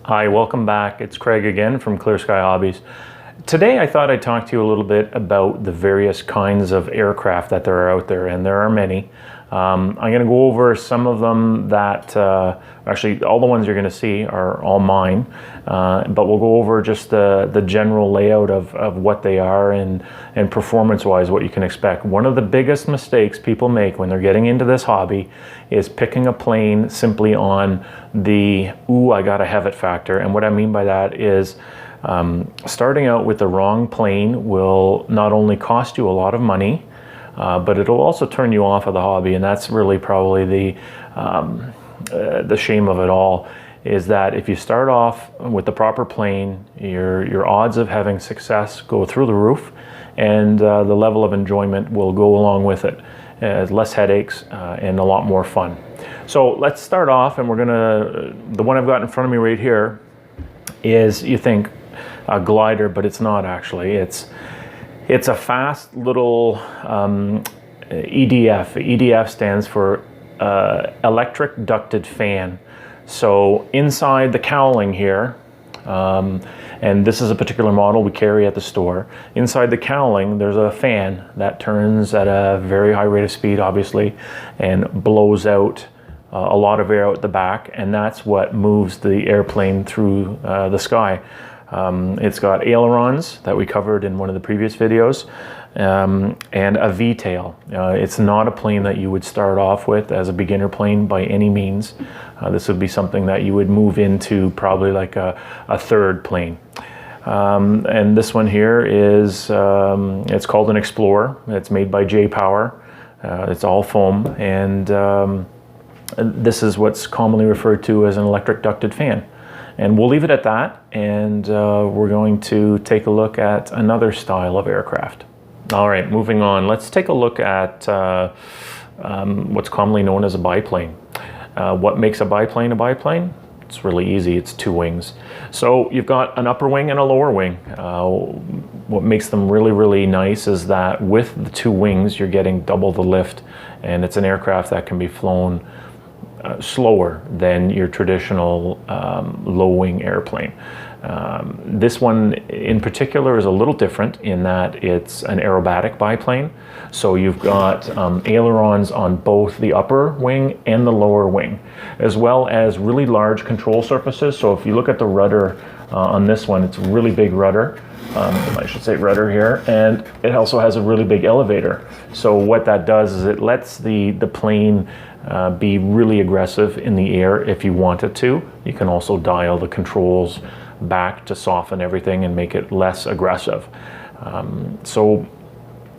Hi, welcome back. It's Craig again from ClearSky Hobbies. Today I thought I'd talk to you a little bit about the various kinds of aircraft that there are out there, and there are many. I'm going to go over some of them that, actually all the ones you're going to see are all mine, but we'll go over just the general layout of what they are and performance-wise what you can expect. One of the biggest mistakes people make when they're getting into this hobby is picking a plane simply on the, ooh, I gotta have it factor. And what I mean by that is starting out with the wrong plane will not only cost you a lot of money, but it'll also turn you off of the hobby, and that's really probably the shame of it all, is that if you start off with the proper plane, your odds of having success go through the roof, and the level of enjoyment will go along with it. Less headaches and a lot more fun. So let's start off, and the one I've got in front of me right here is, you think, a glider, but it's not actually. It's a fast little EDF. EDF stands for electric ducted fan. So inside the cowling here, and this is a particular model we carry at the store, inside the cowling there's a fan that turns at a very high rate of speed, obviously, and blows out a lot of air out the back, and that's what moves the airplane through the sky. It's got ailerons that we covered in one of the previous videos, and a V-tail. It's not a plane that you would start off with as a beginner plane by any means. This would be something that you would move into probably like a third plane. And this one here is, it's called an Explorer. It's made by J-Power. It's all foam, and this is what's commonly referred to as an electric ducted fan. And we'll leave it at that, and we're going to take a look at another style of aircraft. All right, moving on. Let's take a look at what's commonly known as a biplane. What makes a biplane a biplane? It's really easy. It's two wings. So you've got an upper wing and a lower wing. What makes them really, really nice is that with the two wings, you're getting double the lift, and it's an aircraft that can be flown slower than your traditional low-wing airplane. This one in particular is a little different in that it's an aerobatic biplane. So you've got ailerons on both the upper wing and the lower wing, as well as really large control surfaces. So if you look at the rudder on this one, it's a really big rudder. I should say rudder here, and it also has a really big elevator. So what that does is it lets the plane be really aggressive in the air if you want it to. You can also dial the controls back to soften everything and make it less aggressive. So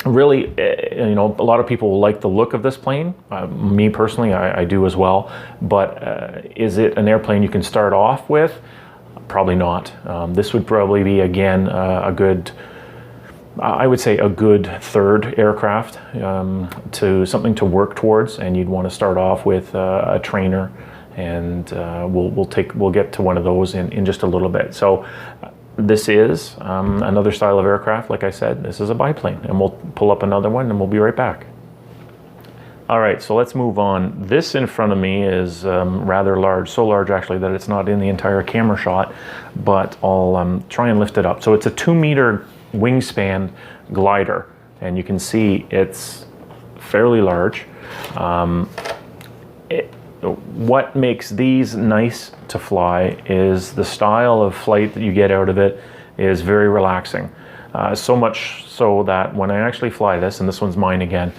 really, you know, a lot of people will like the look of this plane. Me personally, I do as well. But is it an airplane you can start off with? Probably not. This would probably be, again, a good, I would say, a good third aircraft, to something to work towards, and you'd want to start off with a trainer, and we'll get to one of those in just a little bit. So this is another style of aircraft. Like I said, this is a biplane, and we'll pull up another one, and we'll be right back. All right, so let's move on. This in front of me is rather large, so large actually that it's not in the entire camera shot, but I'll try and lift it up. So it's a 2-meter wingspan glider, and you can see it's fairly large. What makes these nice to fly is the style of flight that you get out of it is very relaxing. So much so that when I actually fly this, and this one's mine again,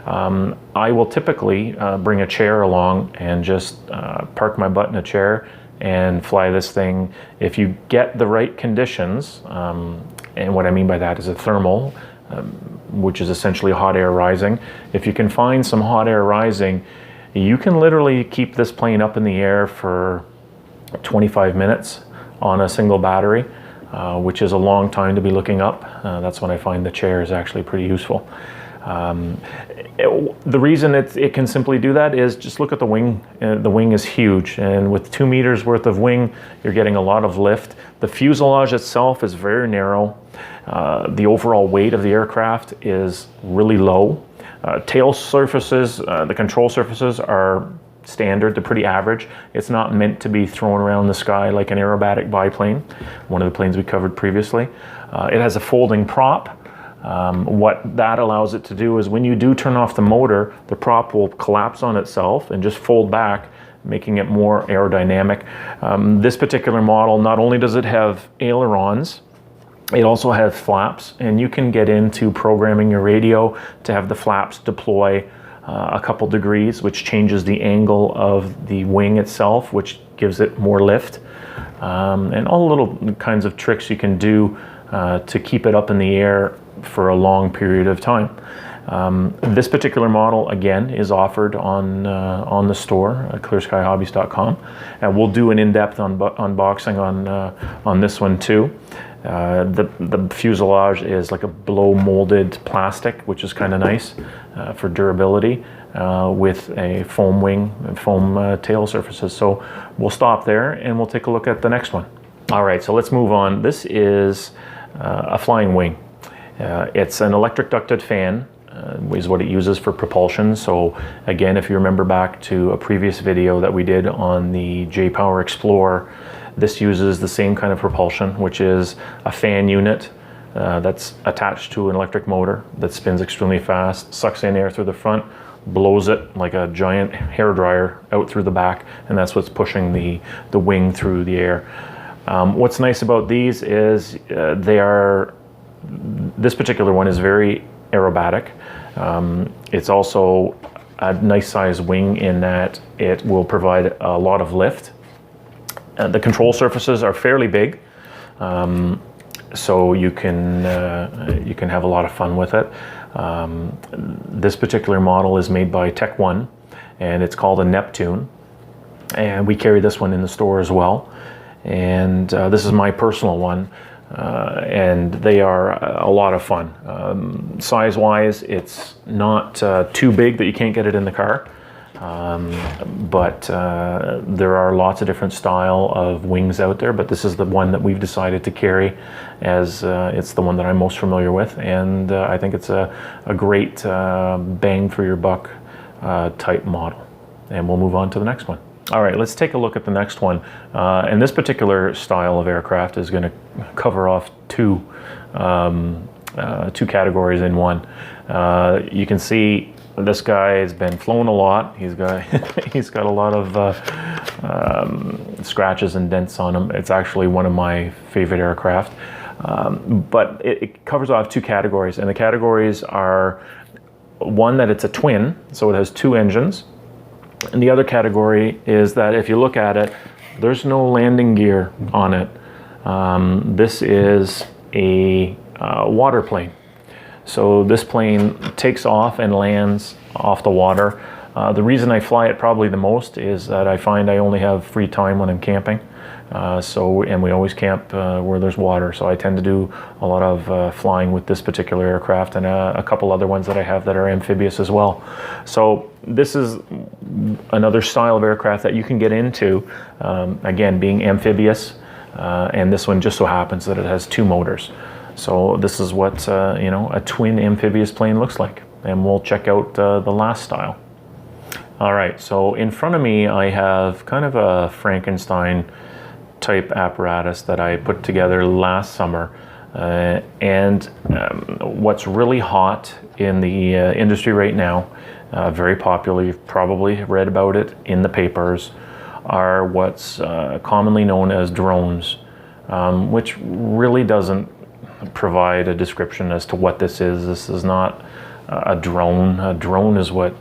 I will typically bring a chair along and just park my butt in a chair and fly this thing. If you get the right conditions, and what I mean by that is a thermal, which is essentially hot air rising. If you can find some hot air rising, you can literally keep this plane up in the air for 25 minutes on a single battery, which is a long time to be looking up. That's when I find the chair is actually pretty useful. The reason it can simply do that is just look at the wing. The wing is huge, and with 2 meters worth of wing, you're getting a lot of lift. The fuselage itself is very narrow. The overall weight of the aircraft is really low. Tail surfaces, the control surfaces are standard to pretty average. It's not meant to be thrown around the sky like an aerobatic biplane, one of the planes we covered previously. It has a folding prop. What that allows it to do is when you do turn off the motor, the prop will collapse on itself and just fold back, making it more aerodynamic. This particular model, not only does it have ailerons, it also has flaps, and you can get into programming your radio to have the flaps deploy a couple degrees, which changes the angle of the wing itself, which gives it more lift, and all the little kinds of tricks you can do to keep it up in the air for a long period of time. This particular model, again, is offered on the store at ClearSkyHobbies.com, and we'll do an in-depth unboxing on this one too. The fuselage is like a blow molded plastic, which is kind of nice for durability, with a foam wing and foam tail surfaces. So we'll stop there and we'll take a look at the next one. All right, so let's move on. This is a flying wing. It's an electric ducted fan, is what it uses for propulsion. So again, if you remember back to a previous video that we did on the J-Power Explorer, this uses the same kind of propulsion, which is a fan unit that's attached to an electric motor that spins extremely fast, sucks in air through the front, blows it like a giant hairdryer out through the back, and that's what's pushing the wing through the air. What's nice about these is this particular one is very aerobatic. It's also a nice size wing in that it will provide a lot of lift. The control surfaces are fairly big, so you can have a lot of fun with it. This particular model is made by Tech One, and it's called a Neptune, and we carry this one in the store as well. And this is my personal one, and they are a lot of fun. Size-wise, it's not too big that you can't get it in the car. But there are lots of different style of wings out there, but this is the one that we've decided to carry, as it's the one that I'm most familiar with, and I think it's a great bang for your buck type model. And we'll move on to the next one. All right, let's take a look at the next one. And this particular style of aircraft is going to cover off two categories in one. You can see this guy has been flown a lot. He's got a lot of scratches and dents on him. It's actually one of my favorite aircraft. But it covers off two categories, and the categories are one, that it's a twin, so it has two engines. And the other category is that if you look at it, there's no landing gear on it. This is a water plane. So this plane takes off and lands off the water. The reason I fly it probably the most is that I find I only have free time when I'm camping. And we always camp where there's water, so I tend to do a lot of flying with this particular aircraft, and a couple other ones that I have that are amphibious as well. So this is another style of aircraft that you can get into, again, being amphibious, and this one just so happens that it has two motors. So this is what a twin amphibious plane looks like, and we'll check out the last style. All right, so in front of me I have kind of a Frankenstein type apparatus that I put together last summer, and what's really hot in the industry right now, very popular, you've probably read about it in the papers, are what's commonly known as drones, which really doesn't provide a description as to what this is. This is not a drone. A drone is what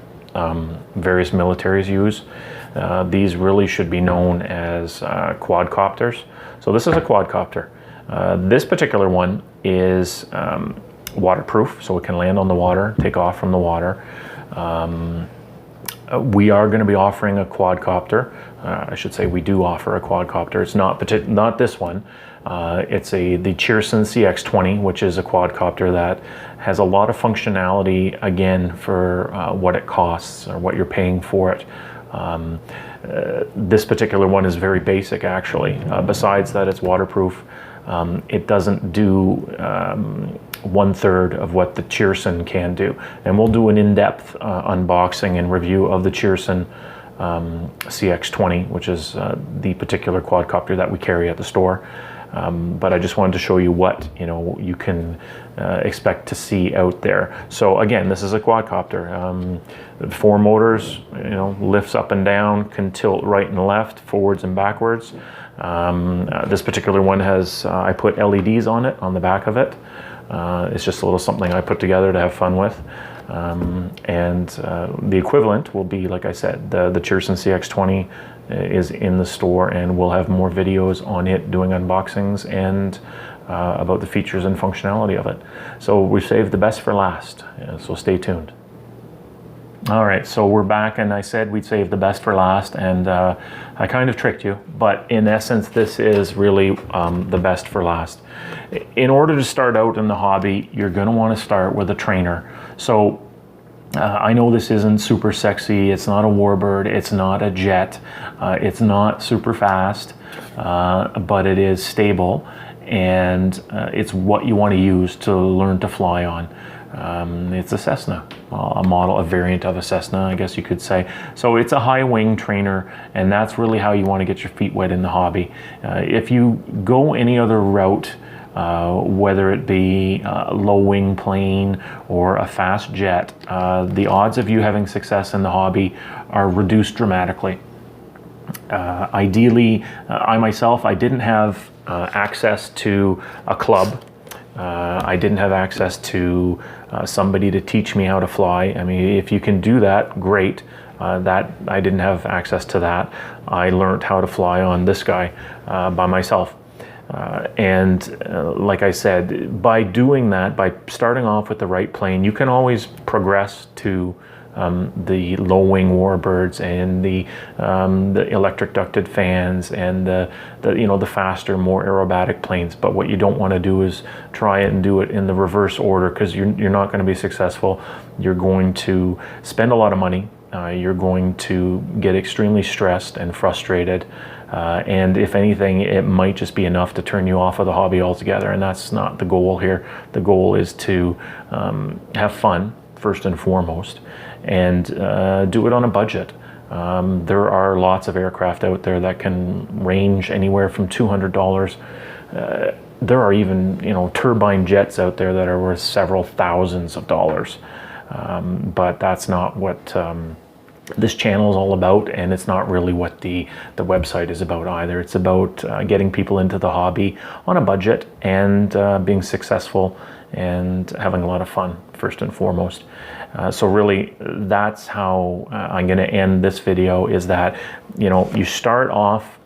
various militaries use. These really should be known as quadcopters. So this is a quadcopter. This particular one is waterproof, so it can land on the water, take off from the water. We are going to be offering a quadcopter. I should say we do offer a quadcopter. It's not this one. It's the Cheerson CX-20, which is a quadcopter that has a lot of functionality, again, for what it costs or what you're paying for it. This particular one is very basic, actually. Besides that it's waterproof, it doesn't do 1/3 of what the Cheerson can do. And we'll do an in-depth unboxing and review of the Cheerson CX-20, which is the particular quadcopter that we carry at the store. But I just wanted to show you what you can expect to see out there. So again, this is a quadcopter. 4 motors, lifts up and down, can tilt right and left, forwards and backwards. This particular one has, I put LEDs on it, on the back of it. It's just a little something I put together to have fun with. And the equivalent will be, like I said, the Cheerson CX-20 is in the store, and we'll have more videos on it doing unboxings and about the features and functionality of it. So we saved the best for last, so stay tuned. All right, so we're back, and I said we'd save the best for last, and I kind of tricked you, but in essence, this is really the best for last. In order to start out in the hobby, you're going to want to start with a trainer. So I know this isn't super sexy, it's not a warbird, it's not a jet, it's not super fast, but it is stable, and it's what you want to use to learn to fly on. It's a Cessna, a model, a variant of a Cessna, I guess you could say. So it's a high wing trainer, and that's really how you want to get your feet wet in the hobby. If you go any other route, whether it be a low wing plane or a fast jet, the odds of you having success in the hobby are reduced dramatically. Ideally, I myself, I didn't have access to a club. I didn't have access to somebody to teach me how to fly. I mean, if you can do that, great. That I didn't have access to that. I learned how to fly on this guy by myself. Like I said, by doing that, by starting off with the right plane, you can always progress to the low wing warbirds and the electric ducted fans and the faster, more aerobatic planes. But what you don't want to do is try it and do it in the reverse order, because you're not going to be successful. You're going to spend a lot of money. You're going to get extremely stressed and frustrated. And if anything, it might just be enough to turn you off of the hobby altogether. And that's not the goal here. The goal is to have fun, first and foremost, and do it on a budget. There are lots of aircraft out there that can range anywhere from $200. There are even turbine jets out there that are worth several thousands of dollars. But that's not what this channel is all about, and it's not really what the website is about either. It's about getting people into the hobby on a budget and being successful and having a lot of fun, first and foremost. So really, that's how I'm going to end this video, is that you start off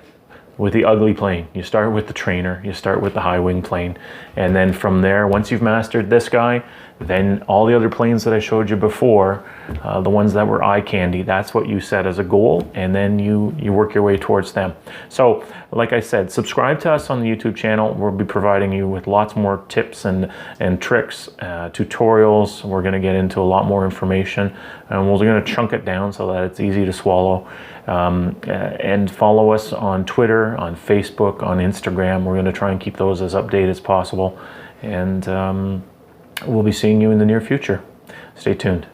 with the ugly plane. You start with the trainer, you start with the high wing plane, and then from there, once you've mastered this guy, then all the other planes that I showed you before, the ones that were eye candy, that's what you set as a goal, and then you work your way towards them. So like I said, subscribe to us on the YouTube channel. We'll be providing you with lots more tips and tricks, tutorials. We're going to get into a lot more information, and we're going to chunk it down so that it's easy to swallow. And follow us on Twitter, on Facebook, on Instagram. We're going to try and keep those as updated as possible, and we'll be seeing you in the near future. Stay tuned.